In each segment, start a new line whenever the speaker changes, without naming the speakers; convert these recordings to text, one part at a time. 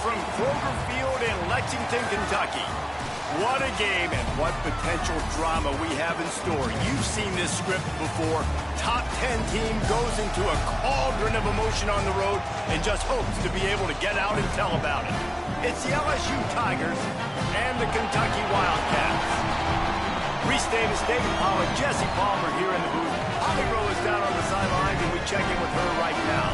from Kroger Field in Lexington, Kentucky. What a game and what potential drama we have in store. You've seen this script before. Top 10 team goes into a cauldron of emotion on the road and just hopes to be able to get out and tell about it. It's the LSU Tigers and the Kentucky Wildcats. Reese Davis, David Pollack, Jesse Palmer here in the booth. Holly Rowe is down on the sidelines, and we check in with her right now.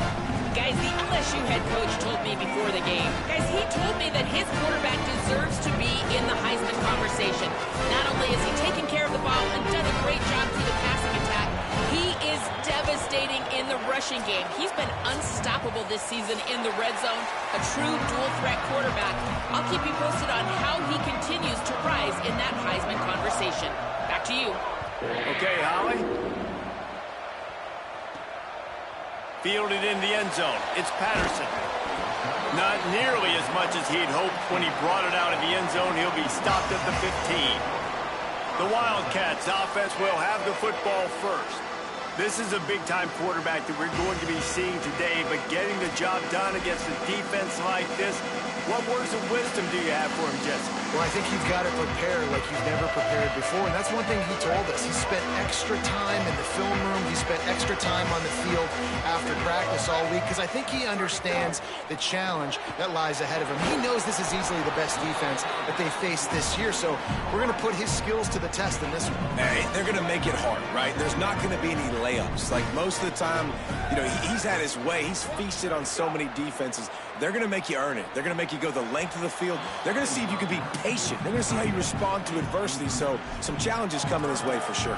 Guys, the LSU head coach told me before the game, he told me that his quarterback deserves to be in the Heisman conversation. Not only has he taken care of the ball and done a great job through the passing attack, he is devastating in the rushing game. He's been unstoppable this season in the red zone, a true dual-threat quarterback. I'll keep you posted on how he continues to rise in that Heisman conversation. Back to you.
Okay, Holly. Fielded in the end zone. It's Patterson. Not nearly as much as he'd hoped when he brought it out of the end zone. He'll be stopped at the 15. The Wildcats offense will have the football first. This is a big-time quarterback that we're going to be seeing today, but getting the job done against a defense like this, what words of wisdom do you have for him, Jesse?
Well, I think you've got to prepare like you've never prepared before, and that's one thing he told us. He spent extra time in the film room. He spent extra time on the field after practice all week because I think he understands the challenge that lies ahead of him. He knows this is easily the best defense that they face this year, so we're going to put his skills to the test in this one.
Hey, they're going to make it hard, right? There's not going to be any layups. Like most of the time, you know, he's had his way. He's feasted on so many defenses. They're going to make you earn it. They're going to make you go the length of the field. They're going to see if you can be patient. They're going to see how you respond to adversity. So some challenges coming his way for sure.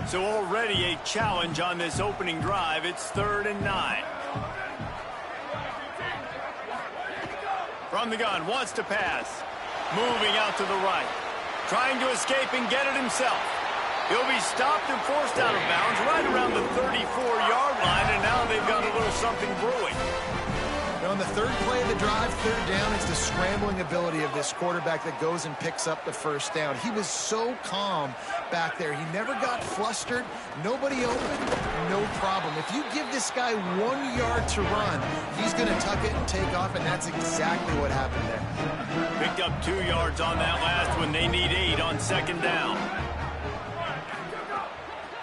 So already a challenge on this opening drive. It's 3rd and 9. From the gun, wants to pass. Moving out to the right. Trying to escape and get it himself. He'll be stopped and forced out of bounds right around the 34-yard line, and now they've got a little something brewing.
Now on the third play of the drive, 3rd down, it's the scrambling ability of this quarterback that goes and picks up the 1st down. He was so calm back there. He never got flustered. Nobody open, no problem. If you give this guy 1 yard to run, he's going to tuck it and take off, and that's exactly what happened there.
Picked up 2 yards on that last one. They need 8 on 2nd down.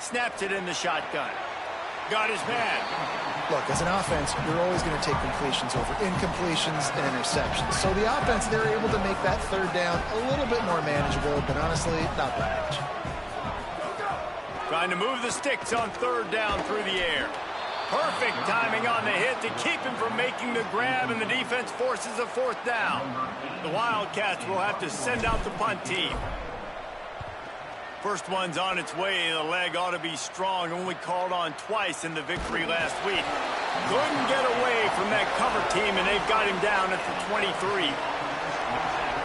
Snaps it in the shotgun. Got his man.
Look, as an offense, you're always going to take completions over incompletions and interceptions. So the offense, they're able to make that 3rd down a little bit more manageable, but honestly, not that much.
Trying to move the sticks on 3rd down through the air. Perfect timing on the hit to keep him from making the grab, and the defense forces a 4th down. The Wildcats will have to send out the punt team. First one's on its way. The leg ought to be strong. Only called on twice in the victory last week. Couldn't get away from that cover team, and they've got him down at the 23.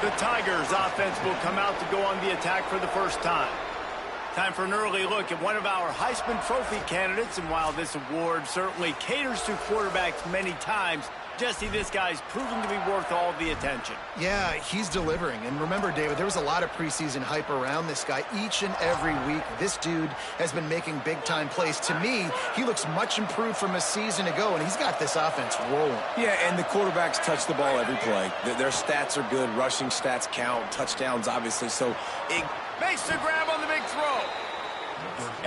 The Tigers offense will come out to go on the attack for the first time. Time for an early look at one of our Heisman Trophy candidates, and while this award certainly caters to quarterbacks many times, Jesse, this guy's proven to be worth all the attention.
Yeah, he's delivering. And remember, David, there was a lot of preseason hype around this guy each and every week. This dude has been making big-time plays. To me, he looks much improved from a season ago, and he's got this offense rolling.
Yeah, and the quarterbacks touch the ball every play. Their stats are good. Rushing stats count. Touchdowns, obviously. So it
makes the grab on the big throw.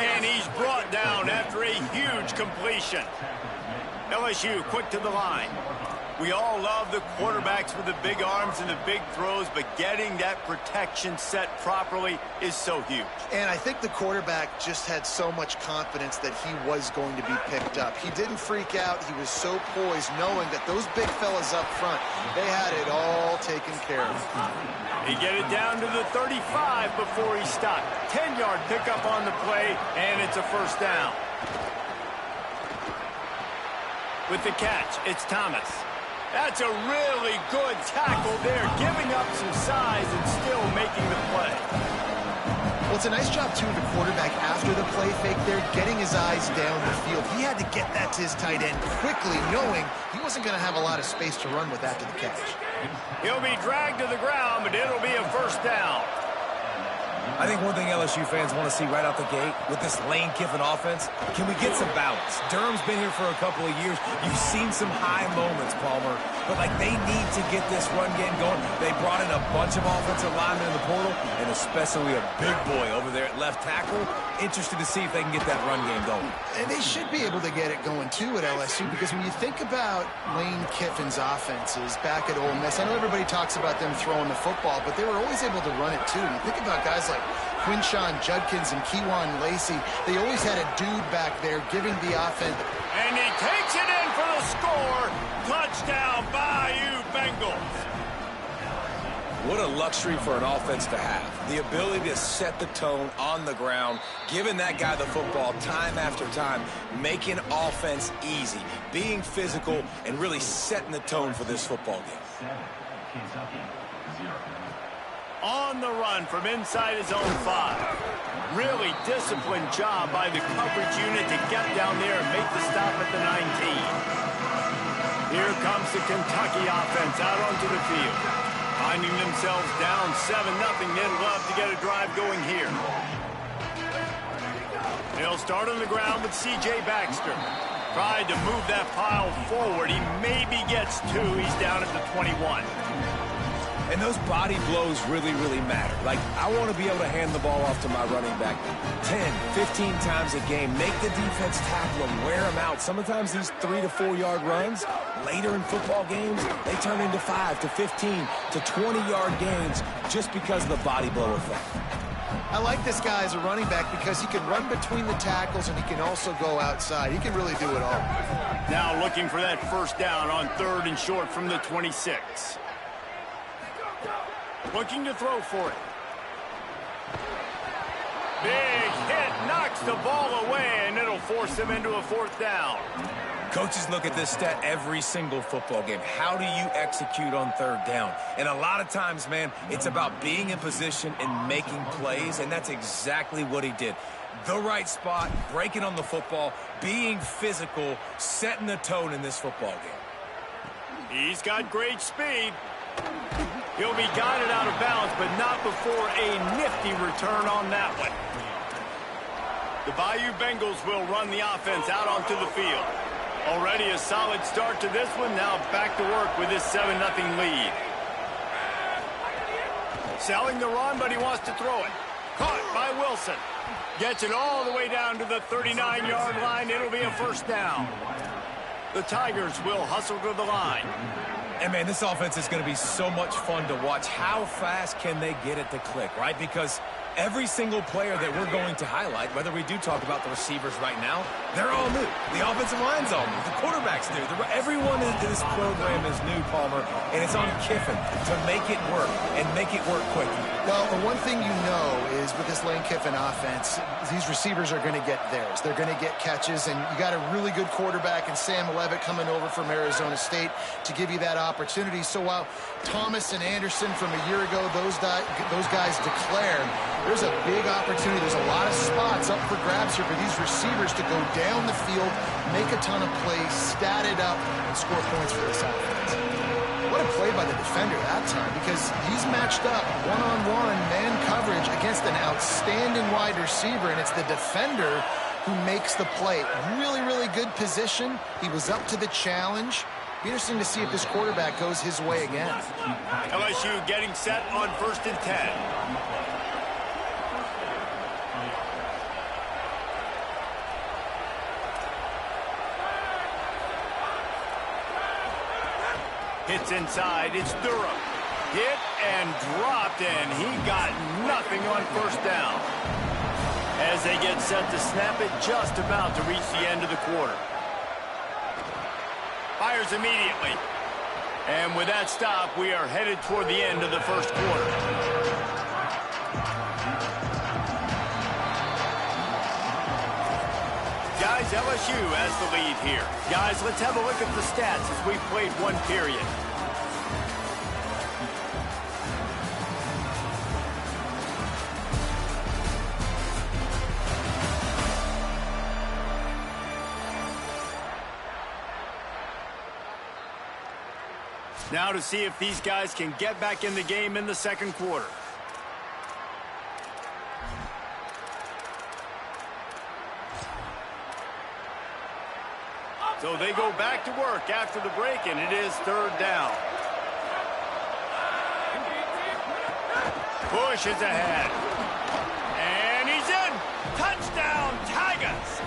And he's brought down after a huge completion. LSU quick to the line. We all love the quarterbacks with the big arms and the big throws, but getting that protection set properly is so huge.
And I think the quarterback just had so much confidence that he was going to be picked up. He didn't freak out. He was so poised, knowing that those big fellas up front, they had it all taken care of.
He get it down to the 35 before he stopped. 10-yard pickup on the play, and it's a 1st down. With the catch, it's Thomas. That's a really good tackle there, giving up some size and still making the play.
Well, it's a nice job, too, of the quarterback after the play fake there, getting his eyes down the field. He had to get that to his tight end quickly, knowing he wasn't going to have a lot of space to run with after the catch.
He'll be dragged to the ground, but it'll be a 1st down.
I think one thing LSU fans want to see right out the gate with this Lane Kiffin offense, can we get some balance? Durham's been here for a couple of years. You've seen some high moments, Palmer, but like they need to get this run game going. They brought in a bunch of offensive linemen in the portal, and especially a big boy over there at left tackle. Interested to see if they can get that run game going.
And they should be able to get it going, too, at LSU, because when you think about Lane Kiffin's offenses back at Ole Miss, I know everybody talks about them throwing the football, but they were always able to run it, too. You think about guys like Quinshawn Judkins and Kejuan Lacey. They always had a dude back there giving the offense.
And he takes it in for the score. Touchdown, Bayou Bengals.
What a luxury for an offense to have. The ability to set the tone on the ground, giving that guy the football time after time, making offense easy, being physical, and really setting the tone for this football game.
On the run from inside his own 5. Really disciplined job by the coverage unit to get down there and make the stop at the 19. Here comes the Kentucky offense out onto the field. Finding themselves down 7-0, they'd love to get a drive going here. They'll start on the ground with C.J. Baxter. Tried to move that pile forward. He maybe gets 2. He's down at the 21.
And those body blows really, really matter. Like, I want to be able to hand the ball off to my running back 10, 15 times a game. Make the defense tackle him, wear him out. Sometimes these 3 to 4 yard runs, later in football games, they turn into 5 to 15 to 20-yard gains just because of the body blow effect.
I like this guy as a running back because he can run between the tackles and he can also go outside. He can really do it all.
Now looking for that first down on 3rd and short from the 26. Looking to throw for it. Big hit, knocks the ball away, and it'll force him into a 4th down.
Coaches look at this stat every single football game. How do you execute on 3rd down? And a lot of times, man, it's about being in position and making plays, and that's exactly what he did. The right spot, breaking on the football, being physical, setting the tone in this football game.
He's got great speed. He'll be guided out of bounds, but not before a nifty return on that one. The Bayou Bengals will run the offense out onto the field. Already a solid start to this one. Now back to work with this 7-0 lead. Selling the run, but he wants to throw it. Caught by Wilson. Gets it all the way down to the 39-yard line. It'll be a 1st down. The Tigers will hustle to the line.
And, man, this offense is going to be so much fun to watch. How fast can they get it to click, right? Because every single player that we're going to highlight, whether we do talk about the receivers right now, they're all new. The offensive line's all new. The quarterback's new. Everyone in this program is new, Palmer, and it's on Kiffin to make it work and make it work quickly.
Well, the one thing you know is with this Lane Kiffin offense, these receivers are going to get theirs. They're going to get catches, and you got a really good quarterback in Sam Levitt coming over from Arizona State to give you that opportunity. So while Thomas and Anderson from a year ago, those guys declared, there's a big opportunity. There's a lot of spots up for grabs here for these receivers to go down the field, make a ton of plays, stat it up, and score points for this offense. What a play by the defender that time, because he's matched up one-on-one man coverage against an outstanding wide receiver, and it's the defender who makes the play. Really, really good position. He was up to the challenge. Be interesting to see if this quarterback goes his way again.
LSU getting set on 1st and 10. Hits inside, it's Durham. Hit and dropped, and he got nothing on 1st down. As they get set to snap it, just about to reach the end of the quarter. Fires immediately. And with that stop, we are headed toward the end of the 1st quarter. Guys, LSU has the lead here. Guys, let's have a look at the stats as we played 1 period. Now to see if these guys can get back in the game in the 2nd quarter. So they go back to work after the break, and it is third down. Pushes ahead. And he's in. Touchdown, Tigers.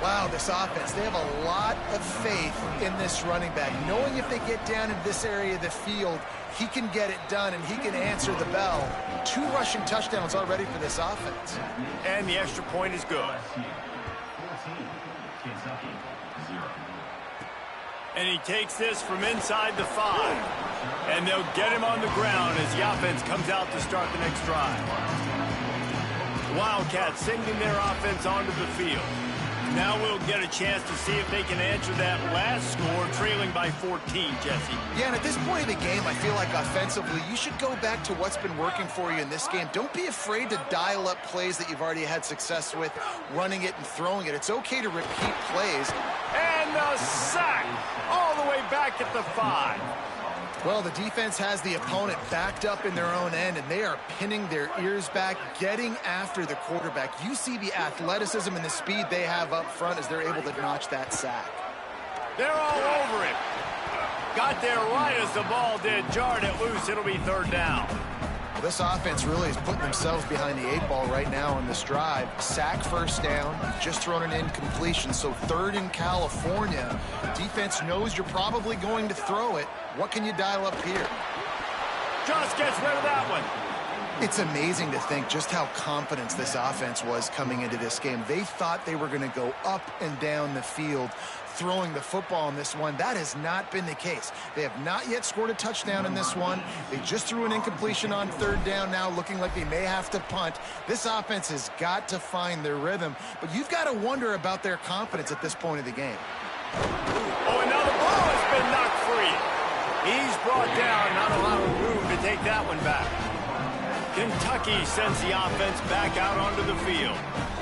Wow, this offense, they have a lot of faith in this running back, knowing if they get down in this area of the field, he can get it done and he can answer the bell. 2 rushing touchdowns already for this offense.
And the extra point is good. And he takes this from inside the 5. And they'll get him on the ground as the offense comes out to start the next drive. Wildcats sending their offense onto the field. Now we'll get a chance to see if they can answer that last score, trailing by 14, Jesse.
Yeah, and at this point of the game, I feel like offensively, you should go back to what's been working for you in this game. Don't be afraid to dial up plays that you've already had success with, running it and throwing it. It's okay to repeat plays.
And the sack all the way back at the 5.
Well, the defense has the opponent backed up in their own end, and they are pinning their ears back, getting after the quarterback. You see the athleticism and the speed they have up front as they're able to notch that sack.
They're all over it. Got there right as the ball did. Jarred it loose. It'll be third down.
Well, this offense really is putting themselves behind the 8 ball right now on this drive. Sack first down, just thrown an incompletion, so third in California. Defense knows you're probably going to throw it. What can you dial up here?
Just gets rid of that one.
It's amazing to think just how confident this offense was coming into this game. They thought they were going to go up and down the field throwing the football in this one. That has not been the case. They have not yet scored a touchdown in this one. They just threw an incompletion on third down now, looking like they may have to punt. This offense has got to find their rhythm, but you've got to wonder about their confidence at this point of the game.
Oh, and now the ball has been knocked free. He's brought down, not a lot of room to take that one back. Kentucky sends the offense back out onto the field.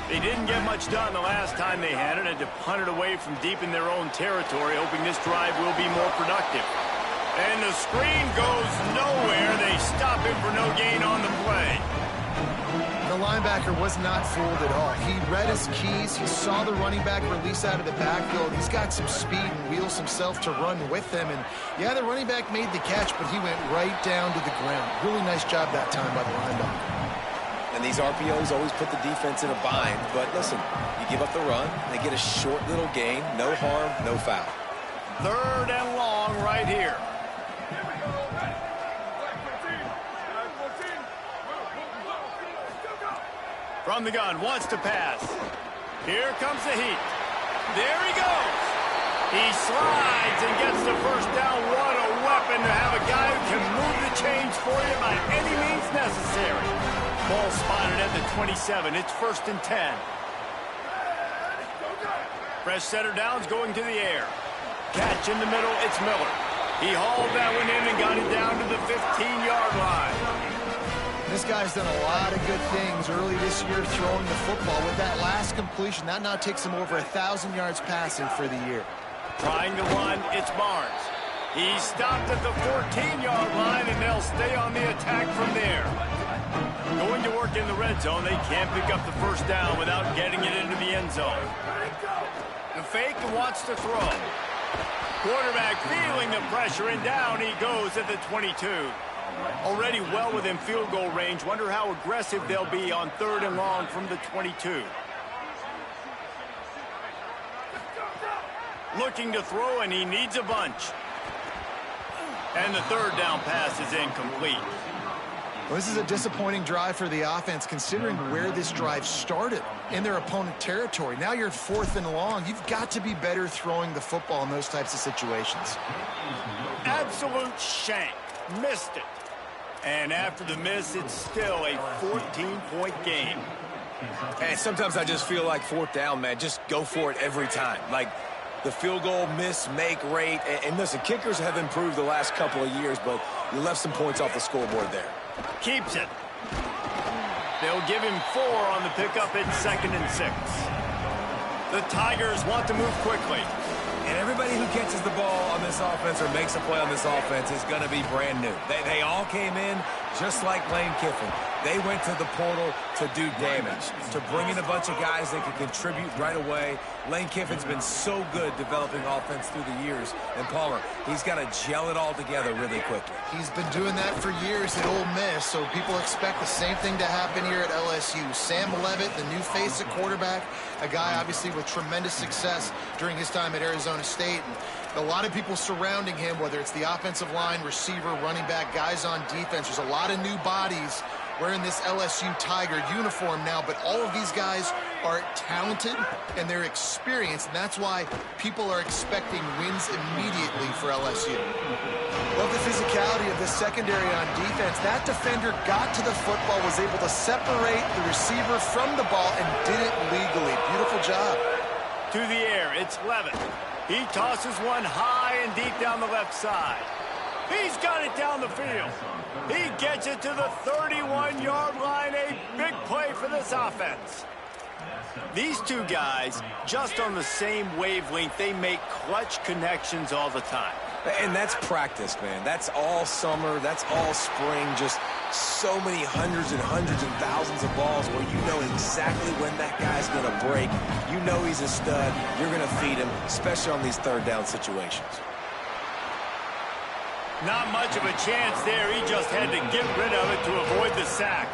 They didn't get much done the last time they had it, and to punt it away from deep in their own territory, hoping this drive will be more productive. And the screen goes nowhere. They stop him for no gain on the play.
The linebacker was not fooled at all. He read his keys. He saw the running back release out of the backfield. He's got some speed and wheels himself to run with them. And, yeah, the running back made the catch, but he went right down to the ground. Really nice job that time by the linebacker.
And these RPOs always put the defense in a bind. But, listen, you give up the run, they get a short little gain. No harm, no foul.
Third and long right here. From the gun, wants to pass. Here comes the heat. There he goes. He slides and gets the first down. What a weapon to have a guy who can move the chains for you by any means necessary. Ball spotted at the 27. It's 1st and 10. Fresh setter downs going to the air. Catch in the middle. It's Miller. He hauled that one in and got it down to the 15-yard line.
This guy's done a lot of good things early this year throwing the football. With that last completion, that now takes him over 1,000 yards passing for the year.
Trying to run, it's Barnes. He stopped at the 14-yard line, and they'll stay on the attack from there. Going to work in the red zone, they can't pick up the first down without getting it into the end zone. The fake wants to throw. Quarterback feeling the pressure, and down he goes at the 22. Already well within field goal range. Wonder how aggressive they'll be on third and long from the 22. Looking to throw, and he needs a bunch. And the third down pass is incomplete.
Well, this is a disappointing drive for the offense, considering where this drive started in their opponent territory. Now you're 4th and long. You've got to be better throwing the football in those types of situations.
Absolute shank. Missed it. And after the miss, it's still a 14-point game.
Hey, sometimes I just feel like 4th down, man. Just go for it every time. Like the field goal miss, make rate. And listen, kickers have improved the last couple of years, but you left some points off the scoreboard there.
Keeps it. They'll give him 4 on the pickup at 2nd and 6. The Tigers want to move quickly.
And everybody who catches the ball on this offense or makes a play on this offense is going to be brand new. They all came in just like Lane Kiffin. They went to the portal to do damage, to bring in a bunch of guys that can contribute right away. Lane Kiffin's been so good developing offense through the years. And Palmer, he's got to gel it all together really quickly.
He's been doing that for years at Ole Miss, so people expect the same thing to happen here at LSU. Sam Leavitt, the new face at quarterback, a guy obviously with tremendous success during his time at Arizona State. And a lot of people surrounding him, whether it's the offensive line, receiver, running back, guys on defense. There's a lot of new bodies wearing this LSU Tiger uniform now, but all of these guys are talented and they're experienced, and that's why people are expecting wins immediately for LSU. Love the physicality of the secondary on defense. That defender got to the football, was able to separate the receiver from the ball, and did it legally. Beautiful job.
To the air, it's Leavitt. He tosses one high and deep down the left side. He's got it down the field. He gets it to the 31-yard line. A big play for this offense. These two guys, just on the same wavelength, they make clutch connections all the time.
And that's practice, man. That's all summer. That's all spring. Just so many hundreds and thousands of balls where you know exactly when that guy's going to break. You know he's a stud. You're going to feed him, especially on these third down situations.
Not much of a chance there. He just had to get rid of it to avoid the sack.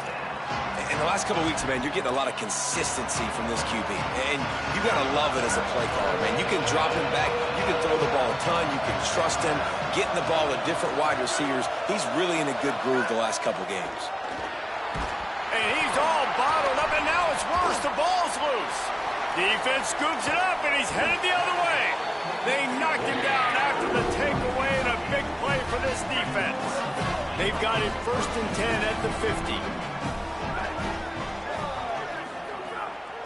In the last couple of weeks, man, you're getting a lot of consistency from this QB. And you got to love it as a play caller, man. You can drop him back. You can throw the ball a ton. You can trust him. Getting the ball to different wide receivers. He's really in a good groove the last couple games.
And he's all bottled up, and now it's worse. The ball's loose. Defense scoops it up, and he's headed the other way. They knocked him down after the takeaway, and a big play for this defense. They've got it 1st and 10 at the 50.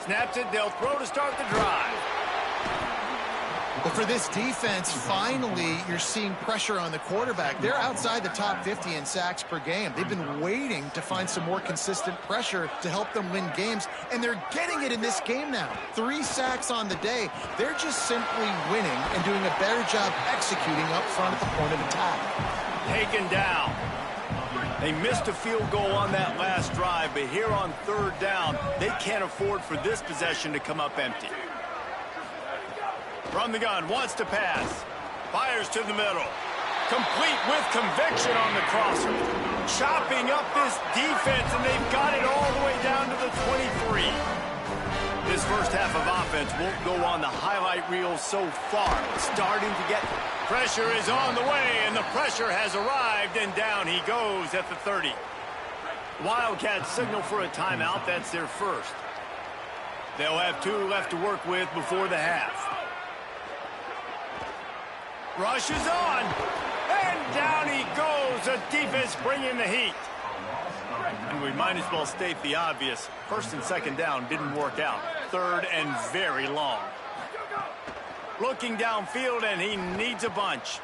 Snaps it, they'll throw to start the drive.
Well, for this defense, finally, you're seeing pressure on the quarterback. They're outside the top 50 in sacks per game. They've been waiting to find some more consistent pressure to help them win games, and they're getting it in this game now. 3 sacks on the day. They're just simply winning and doing a better job executing up front at the point of attack.
Taken down. They missed a field goal on that last drive, but here on 3rd down, they can't afford for this possession to come up empty. From the gun, wants to pass. Fires to the middle. Complete with conviction on the crosser. Chopping up this defense, and they've got it all the way down to the 23. This first half of offense won't go on the highlight reel so far. Starting to get... Pressure is on the way, and the pressure has arrived, and down he goes at the 30. Wildcats signal for a timeout. That's their first. They'll have 2 left to work with before the half. Rush is on, and down he goes. The defense bringing the heat. And we might as well state the obvious. 1st and 2nd down didn't work out. 3rd and very long. Looking downfield, and he needs a bunch.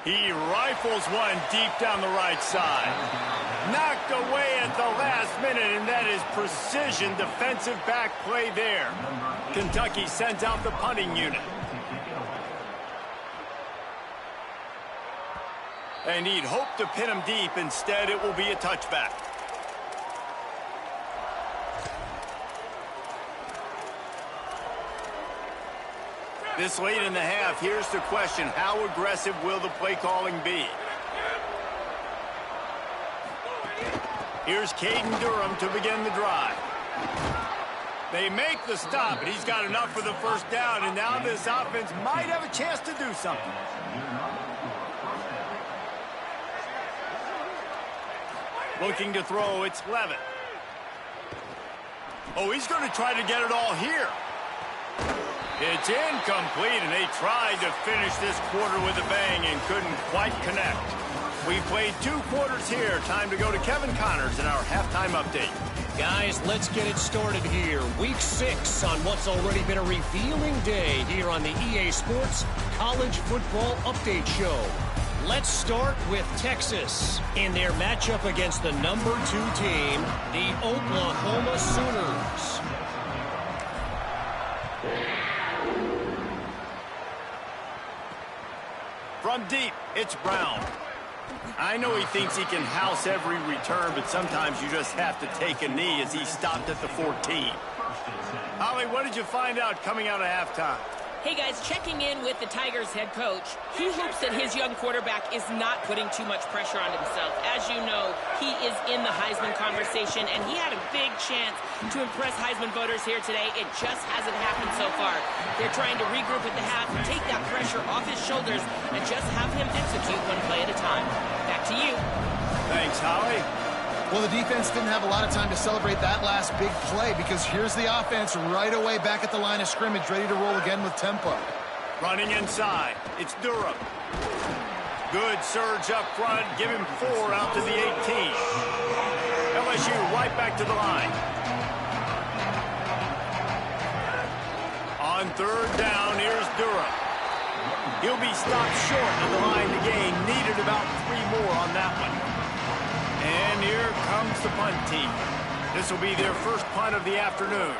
He rifles one deep down the right side. Knocked away at the last minute, and that is precision defensive back play there. Kentucky sends out the punting unit. And he'd hoped to pin him deep. Instead, it will be a touchback. This late in the half, here's the question. How aggressive will the play calling be? Here's Caden Durham to begin the drive. They make the stop, and he's got enough for the 1st down, and now this offense might have a chance to do something. Looking to throw, it's Leavitt. Oh, he's going to try to get it all here. It's incomplete, and they tried to finish this quarter with a bang and couldn't quite connect. We've played 2 quarters here. Time to go to Kevin Connors in our halftime update.
Guys, let's get it started here. Week 6 on what's already been a revealing day here on the EA Sports College Football Update Show. Let's start with Texas in their matchup against the number 2 team, the Oklahoma Sooners.
From deep, it's Brown. I know he thinks he can house every return, but sometimes you just have to take a knee as he stopped at the 14. Holly, what did you find out coming out of halftime?
Hey guys, checking in with the Tigers head coach. He hopes that his young quarterback is not putting too much pressure on himself. As you know, he is in the Heisman conversation, and he had a big chance to impress Heisman voters here today. It just hasn't happened so far. They're trying to regroup at the half, take that pressure off his shoulders, and just have him execute one play at a time. Back to you.
Thanks, Holly.
Well, the defense didn't have a lot of time to celebrate that last big play because here's the offense right away back at the line of scrimmage, ready to roll again with tempo.
Running inside, it's Durham. Good surge up front, give him 4 out to the 18. LSU right back to the line. On 3rd down, here's Durham. He'll be stopped short of the line to gain. Needed about 3 more on that one. And here comes the punt team. This will be their first punt of the afternoon.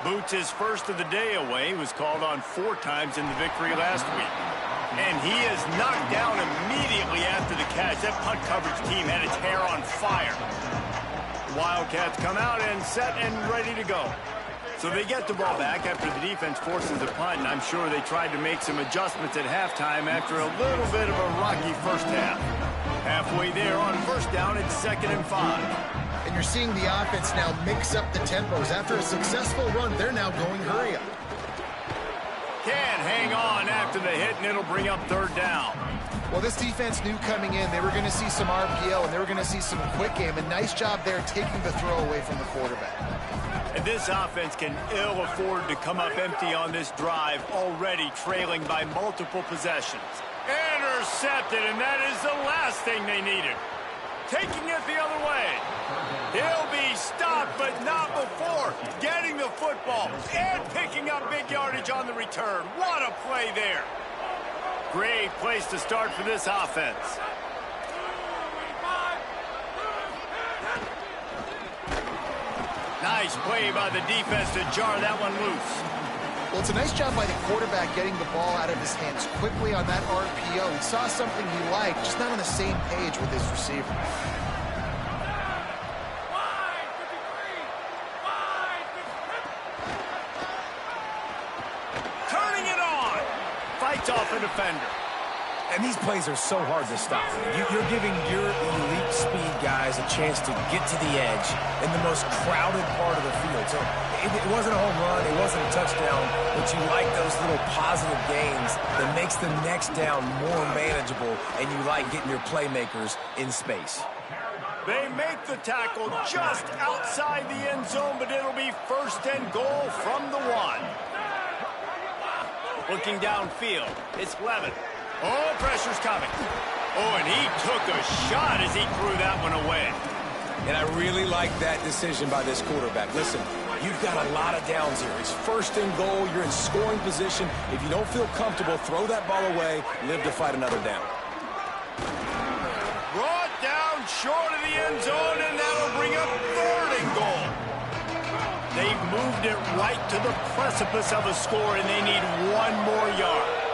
Boots' first of the day away. He was called on 4 times in the victory last week. And he is knocked down immediately after the catch. That punt coverage team had its hair on fire. The Wildcats come out and set and ready to go. So they get the ball back after the defense forces a punt, and I'm sure they tried to make some adjustments at halftime after a little bit of a rocky first half. Halfway there on 1st down, it's 2nd and 5.
And you're seeing the offense now mix up the tempos. After a successful run, they're now going hurry up.
Can't hang on after the hit, and it'll bring up 3rd down.
Well, this defense knew coming in they were going to see some RPO, and they were going to see some quick game. A nice job there taking the throw away from the quarterback.
And this offense can ill afford to come up empty on this drive, already trailing by multiple possessions. Intercepted, and that is the last thing they needed. Taking it the other way. He'll be stopped, but not before getting the football and picking up big yardage on the return. What a play there. Great place to start for this offense. Nice play by the defense to jar that one loose.
Well, it's a nice job by the quarterback getting the ball out of his hands quickly on that RPO. He saw something he liked, just not on the same page with his receiver.
Turning it on. Fights off a defender.
And these plays are so hard to stop. You're giving your elite speed guys a chance to get to the edge in the most crowded part of the field. So it wasn't a home run, it wasn't a touchdown, but you like those little positive gains that makes the next down more manageable, and you like getting your playmakers in space.
They make the tackle just outside the end zone, but it'll be 1st and goal from the 1. Looking downfield, it's Levin. Oh, pressure's coming. Oh, and he took a shot as he threw that one away.
And I really like that decision by this quarterback. Listen, you've got a lot of downs here. It's 1st and goal. You're in scoring position. If you don't feel comfortable, throw that ball away. Live to fight another down.
Brought down short of the end zone, and that'll bring up 3rd and goal. They've moved it right to the precipice of a score, and they need 1 more yard.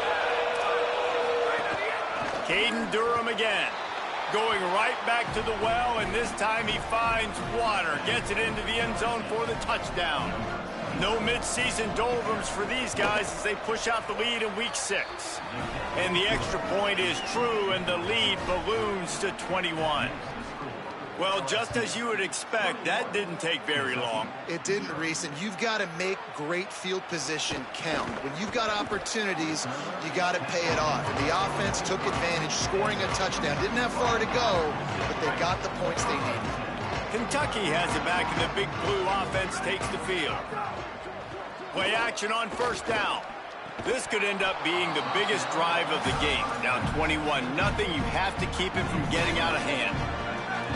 Caden Durham again, going right back to the well, and this time he finds water, gets it into the end zone for the touchdown. No midseason doldrums for these guys as they push out the lead in week 6. And the extra point is true, and the lead balloons to 21. Well, just as you would expect, that didn't take very long.
It didn't, Reese, and you've got to make great field position count. When you've got opportunities, you got to pay it off. And the offense took advantage, scoring a touchdown. Didn't have far to go, but they got the points they needed.
Kentucky has it back, and the big blue offense takes the field. Play action on 1st down. This could end up being the biggest drive of the game. Down 21-0, you have to keep it from getting out of hand.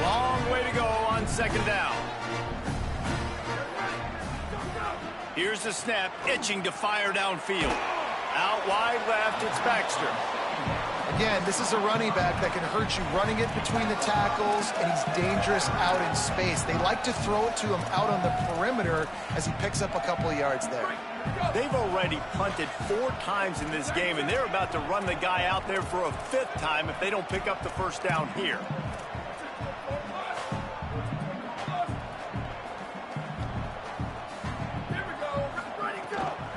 Long way to go on 2nd down. Here's the snap, itching to fire downfield. Out wide left, it's Baxter.
Again, this is a running back that can hurt you, running it between the tackles, and he's dangerous out in space. They like to throw it to him out on the perimeter as he picks up a couple of yards there.
They've already punted 4 times in this game, and they're about to run the guy out there for a 5th time if they don't pick up the first down here.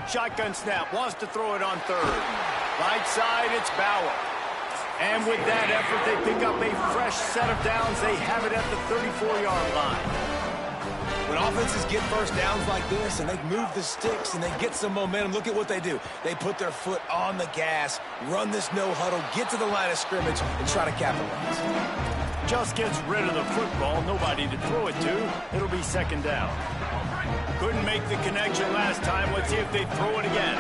Shotgun snap, wants to throw it on 3rd. Right side, it's Bauer. And with that effort, they pick up a fresh set of downs. They have it at the 34-yard line.
When offenses get first downs like this and they move the sticks and they get some momentum, look at what they do. They put their foot on the gas, run this no huddle, get to the line of scrimmage, and try to capitalize.
Just gets rid of the football, nobody to throw it to. It'll be 2nd down. Couldn't make the connection last time. Let's see if they throw it again.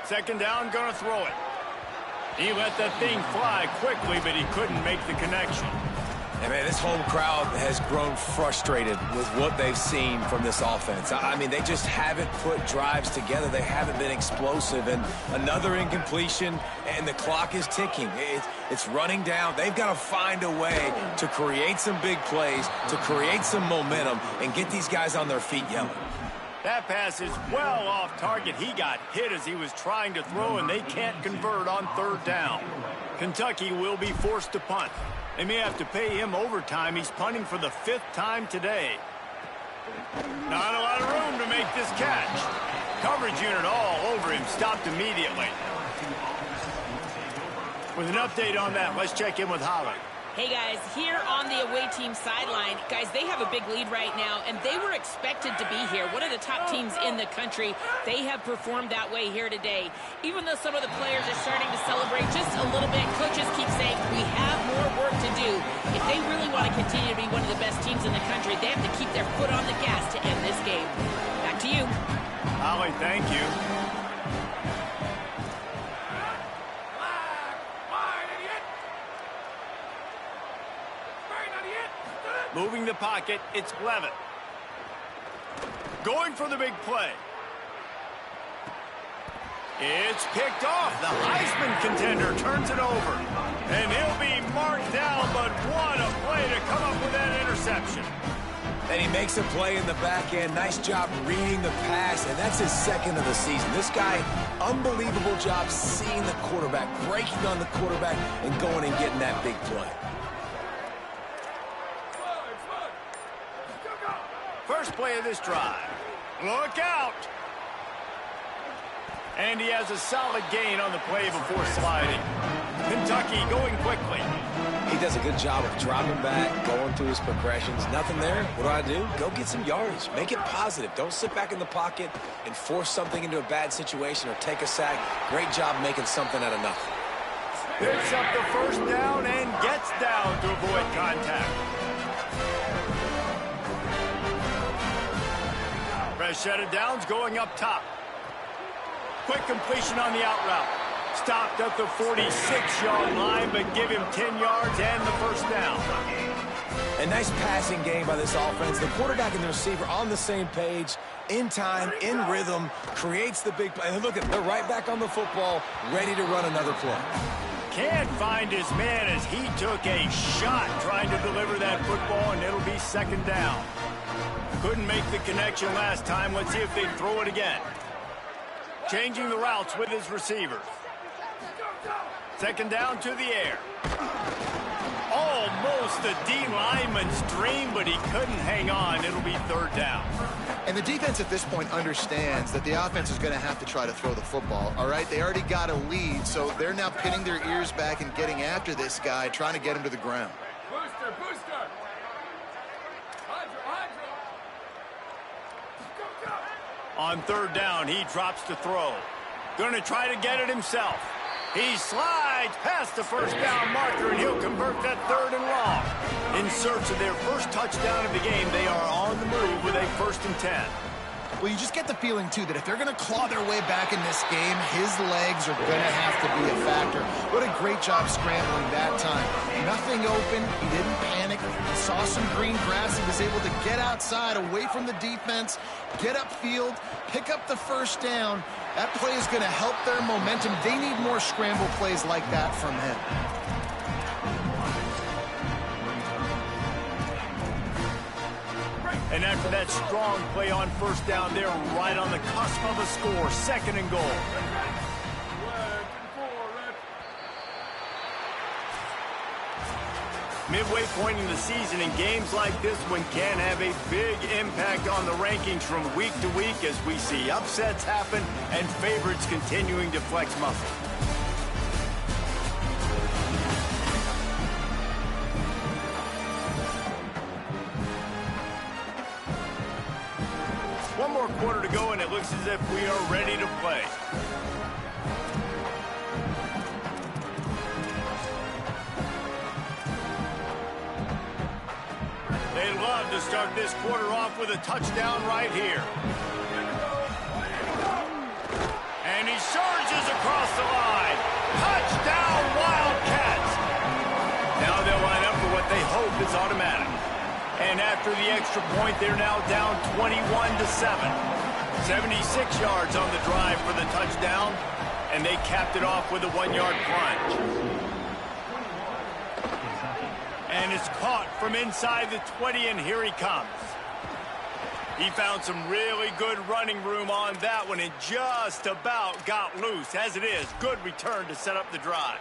Second down, gonna throw it. He let that thing fly quickly, but he couldn't make the connection.
And man, this home crowd has grown frustrated with what they've seen from this offense. I mean, they just haven't put drives together. They haven't been explosive. And another incompletion, and the clock is ticking. It's running down. They've got to find a way to create some big plays, to create some momentum, and get these guys on their feet yelling.
That pass is well off target. He got hit as he was trying to throw, and they can't convert on 3rd down. Kentucky will be forced to punt. They may have to pay him overtime. He's punting for the 5th time today. Not a lot of room to make this catch. Coverage unit all over him. Stopped immediately. With an update on that, let's check in with Holland.
Hey guys, here on the away team sideline, guys, they have a big lead right now, and they were expected to be here. One of the top teams in the country. They have performed that way here today. Even though some of the players are starting to celebrate just a little bit, coaches keep saying we have more work to do. If they really want to continue to be one of the best teams in the country, they have to keep their foot on the gas to end this game. Back to you.
Holly, thank you. Moving the pocket, it's Levitt. Going for the big play. It's picked off. The Heisman contender turns it over. And he'll be marked down, but what a play to come up with that interception.
And he makes a play in the back end. Nice job reading the pass, and that's his 2nd of the season. This guy, unbelievable job seeing the quarterback, breaking on the quarterback, and going and getting that big play.
First play of this drive. Look out! And he has a solid gain on the play before sliding. Kentucky going quickly.
He does a good job of dropping back, going through his progressions. Nothing there. What do? Go get some yardage. Make it positive. Don't sit back in the pocket and force something into a bad situation or take a sack. Great job making something out of nothing.
Picks up the first down and gets down to avoid contact. Fresh set of downs going up top. Quick completion on the out route. Stopped at the 46-yard line, but give him 10 yards and the first down.
A nice passing game by this offense. The quarterback and the receiver on the same page, in time, in rhythm, creates the big play. And look at, they're right back on the football, ready to run another play.
Can't find his man as he took a shot trying to deliver that football, and it'll be 2nd down. Couldn't make the connection last time. Let's see if they throw it again. Changing the routes with his receivers. 2nd down to the air. Almost a D lineman's dream, but he couldn't hang on. It'll be 3rd down.
And the defense at this point understands that the offense is going to have to try to throw the football, all right? They already got a lead, so they're now pinning their ears back and getting after this guy, trying to get him to the ground.
Booster!
On 3rd down, he drops to throw. Going to try to get it himself. He slides past the first down marker, and he'll convert that 3rd and long. In search of their first touchdown of the game, they are on the move with a 1st and 10.
Well, you just get the feeling, too, that if they're going to claw their way back in this game, his legs are going to have to be a factor. What a great job scrambling that time. Nothing open. He didn't panic. He saw some green grass. He was able to get outside, away from the defense, get upfield, pick up the first down. That play is going to help their momentum. They need more scramble plays like that from him.
And after that strong play on first down, they're right on the cusp of a score. 2nd and goal. Midway point in the season, and games like this one can have a big impact on the rankings from week to week as we see upsets happen and favorites continuing to flex muscle. One more quarter to go, and it looks as if we are ready to play. They'd love to start this quarter off with a touchdown right here. And he surges across the line. Touchdown, Wildcats! Now they'll line up for what they hope is automatic. And after the extra point, they're now down 21-7. 76 yards on the drive for the touchdown, and they capped it off with a 1-yard plunge. And it's caught from inside the 20, and here he comes. He found some really good running room on that one and just about got loose. As it is, good return to set up the drive.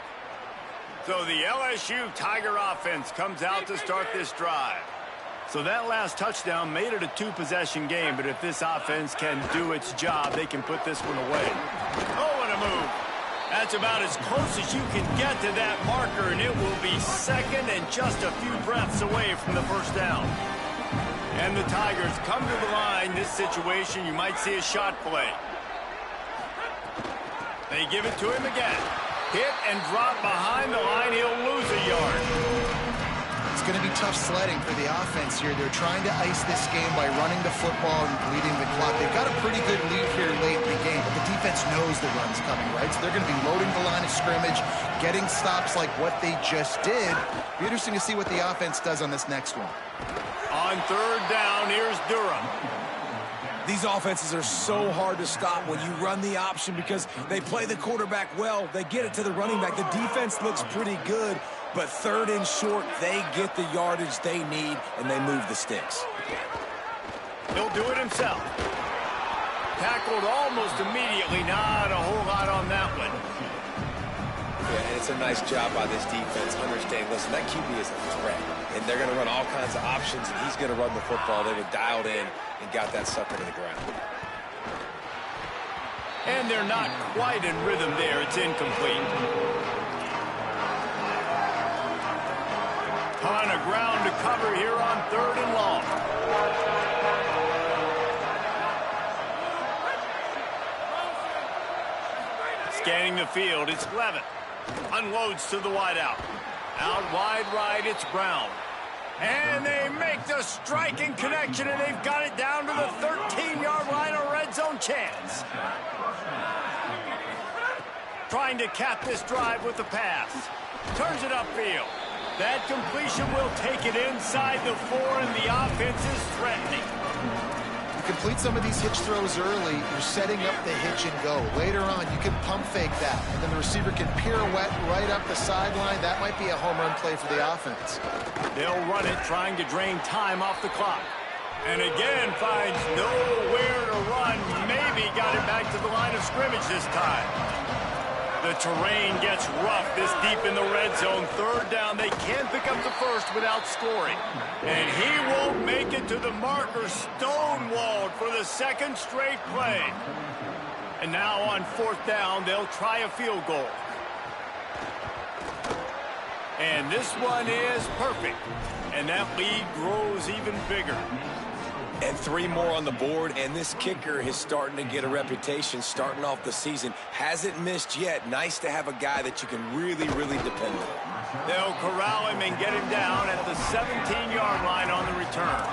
So the LSU Tiger offense comes out to start this drive. So that last touchdown made it a 2-possession game, but if this offense can do its job, they can put this one away. Oh, and a move. That's about as close as you can get to that marker, and it will be 2nd and just a few breaths away from the first down. And the Tigers come to the line. This situation, you might see a shot play. They give it to him again. Hit and drop behind the line. He'll lose a yard.
It's going to be tough sledding for the offense here. They're trying to ice this game by running the football and bleeding the clock. They've got a pretty good lead here late in the game, but the defense knows the run's coming, right? So they're going to be loading the line of scrimmage, getting stops like what they just did. Be interesting to see what the offense does on this next one.
On 3rd down, here's Durham.
These offenses are so hard to stop when you run the option because they play the quarterback well. They get it to the running back. The defense looks pretty good, but 3rd and short, they get the yardage they need, and they move the sticks.
He'll do it himself. Tackled almost immediately. Not a whole lot on that one.
Yeah, and it's a nice job by this defense. Understand, listen, that QB is a threat, and they're going to run all kinds of options, and he's going to run the football. They were dialed in and got that sucker to the ground.
And they're not quite in rhythm there. It's incomplete. Ton of ground to cover here on 3rd and long. Scanning the field, it's Levitt. Unloads to the wideout. Out wide right, it's Brown. And they make the striking connection, and they've got it down to the 13-yard line, a red zone chance. Trying to cap this drive with the pass. Turns it upfield. That completion will take it inside the 4, and the offense is threatening.
You complete some of these hitch throws early, you're setting up the hitch and go. Later on, you can pump fake that, and then the receiver can pirouette right up the sideline. That might be a home run play for the offense.
They'll run it, trying to drain time off the clock. And again, finds nowhere to run. Maybe got it back to the line of scrimmage this time. The terrain gets rough this deep in the red zone. 3rd down, they can't pick up the first without scoring. And he won't make it to the marker, stonewalled for the 2nd straight play. And now on 4th down, they'll try a field goal. And this one is perfect. And that lead grows even bigger.
And 3 more on the board, and this kicker is starting to get a reputation starting off the season. Hasn't missed yet. Nice to have a guy that you can really, really depend on.
They'll corral him and get him down at the 17-yard line on the return.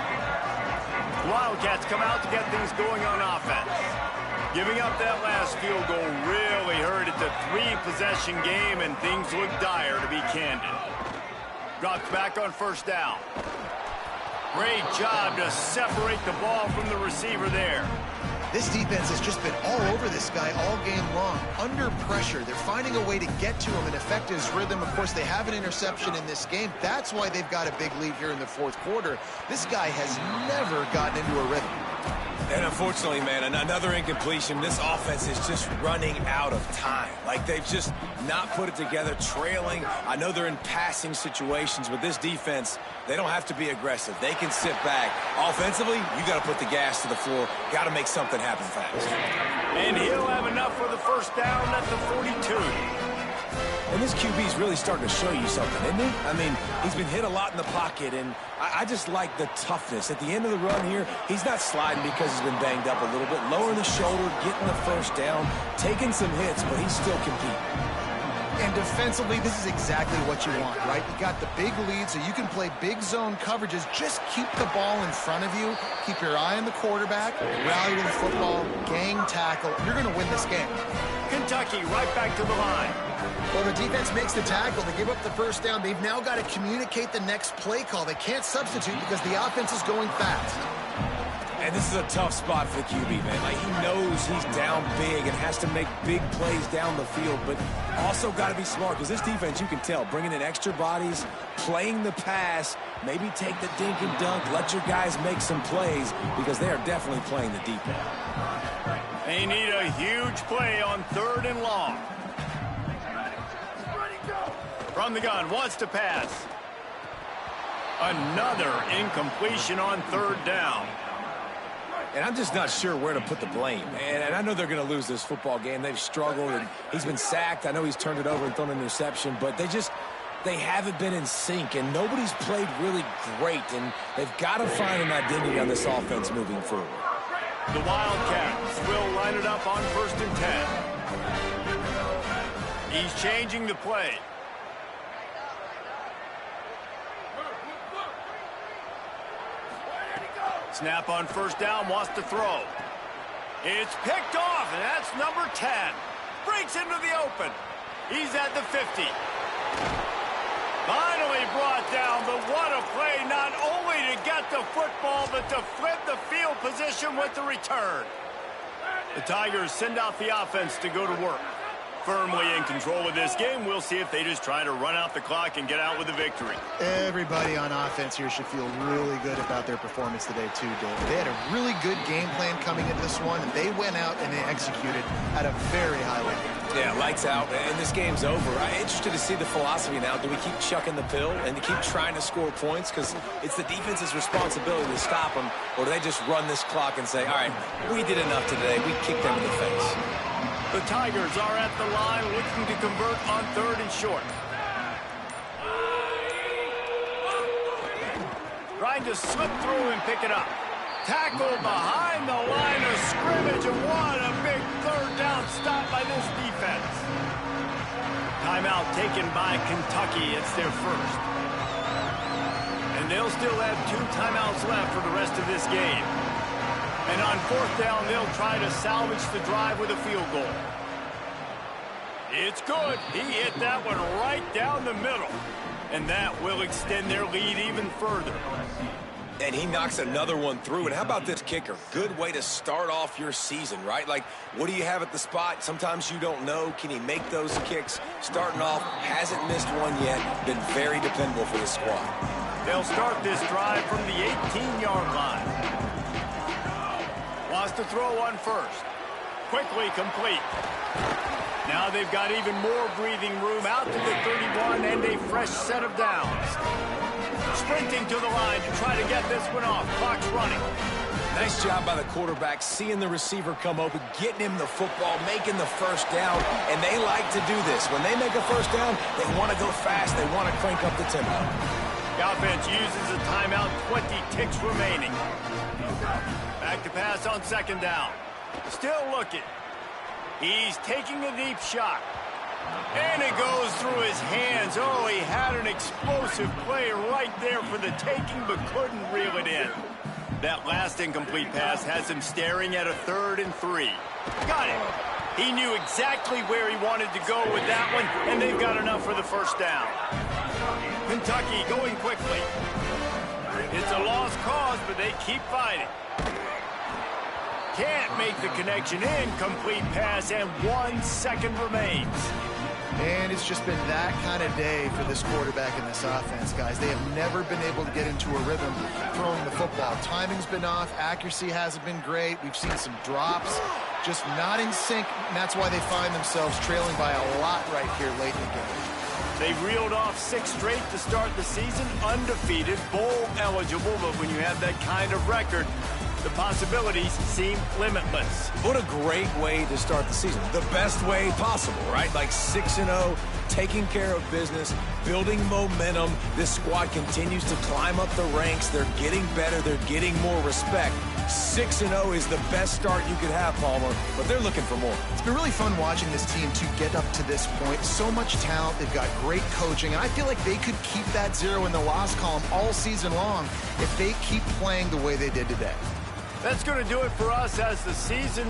Wildcats come out to get things going on offense. Giving up that last field goal really hurt. It's a 3-possession game, and things look dire, to be candid. Dropped back on 1st down. Great job to separate the ball from the receiver there.
This defense has just been all over this guy all game long. Under pressure, they're finding a way to get to him and affect his rhythm. Of course, they have an interception in this game. That's why they've got a big lead here in the fourth quarter. This guy has never gotten into a rhythm.
And unfortunately, man, another incompletion. This offense is just running out of time. Like, they've just not put it together, trailing. I know they're in passing situations, but this defense, they don't have to be aggressive. They can sit back. Offensively, you got to put the gas to the floor. Got to make something happen fast.
And he'll have enough for the first down at the 42.
And this QB is really starting to show you something, isn't he? I mean, he's been hit a lot in the pocket, and I just like the toughness. At the end of the run here, he's not sliding because he's been banged up a little bit. Lowering the shoulder, getting the first down, taking some hits, but he's still competing.
And defensively, this is exactly what you want, right? You got the big lead, so you can play big zone coverages. Just keep the ball in front of you. Keep your eye on the quarterback. Rally to the football. Gang tackle. You're going to win this game.
Kentucky right back to the line.
Well, the defense makes the tackle. They give up the first down. They've now got to communicate the next play call. They can't substitute because the offense is going fast.
And this is a tough spot for the QB, man. Like, he knows he's down big and has to make big plays down the field, but also got to be smart because this defense, you can tell, bringing in extra bodies, playing the pass, maybe take the dink and dunk, let your guys make some plays because they are definitely playing the deep end.
They need a huge play on 3rd and long. From the gun, wants to pass. Another incompletion on 3rd down.
And I'm just not sure where to put the blame. And I know they're going to lose this football game. They've struggled, and he's been sacked. I know he's turned it over and thrown an interception, but they haven't been in sync, and nobody's played really great, and they've got to find an identity on this offense moving forward.
The Wildcats will line it up on 1st and 10. He's changing the play. Snap on 1st down, wants to throw. It's picked off, and that's number 10. Breaks into the open. He's at the 50. Finally brought down, but what a play, not only to get the football, but to flip the field position with the return. The Tigers send out the offense to go to work. Firmly in control of this game. We'll see if they just try to run out the clock and get out with a victory.
Everybody on offense here should feel really good about their performance today, too, Dave. They had a really good game plan coming into this one, and they went out and they executed at a very high level.
Yeah, lights out, and this game's over. I'm interested to see the philosophy now. Do we keep chucking the pill and to keep trying to score points? Because it's the defense's responsibility to stop them, or do they just run this clock and say, all right, we did enough today. We kicked them in the face.
The Tigers are at the line looking to convert on 3rd and short. Trying to slip through and pick it up. Tackled behind the line of scrimmage, and what a big 3rd down stop by this defense. Timeout taken by Kentucky. It's their first. And they'll still have 2 timeouts left for the rest of this game. And on 4th down, they'll try to salvage the drive with a field goal. It's good. He hit that one right down the middle. And that will extend their lead even further.
And he knocks another one through. And how about this kicker? Good way to start off your season, right? Like, what do you have at the spot? Sometimes you don't know. Can he make those kicks? Starting off, hasn't missed one yet. Been very dependable for this squad.
They'll start this drive from the 18-yard line. Wants to throw on 1st. Quickly complete. Now they've got even more breathing room out to the 31 and a fresh set of downs. Sprinting to the line to try to get this one off. Clock's running.
Nice job by the quarterback, seeing the receiver come open, getting him the football, making the first down, and they like to do this. When they make a first down, they want to go fast. They want to crank up the tempo.
The offense uses a timeout, 20 ticks remaining. Back to pass on 2nd down. Still looking. He's taking a deep shot. And it goes through his hands. Oh, he had an explosive play right there for the taking, but couldn't reel it in. That last incomplete pass has him staring at a 3rd and 3. Got it. He knew exactly where he wanted to go with that one, and they've got enough for the first down. Kentucky going quickly. It's a lost cause, but they keep fighting. Can't make the connection. Incomplete pass, and 1 second remains.
And it's just been that kind of day for this quarterback in this offense, guys. They have never been able to get into a rhythm throwing the football. Timing's been off. Accuracy hasn't been great. We've seen some drops, just not in sync, and that's why they find themselves trailing by a lot right here late in the game.
They reeled off 6 straight to start the season, undefeated, bowl eligible, but when you have that kind of record, the possibilities seem limitless.
What a great way to start the season. The best way possible, right? Like 6-0, taking care of business, building momentum. This squad continues to climb up the ranks. They're getting better. They're getting more respect. 6-0 is the best start you could have, Palmer, but they're looking for more.
It's been really fun watching this team to get up to this point. So much talent. They've got great coaching, and I feel like they could keep that 0 in the loss column all season long if they keep playing the way they did today.
That's going to do it for us as the season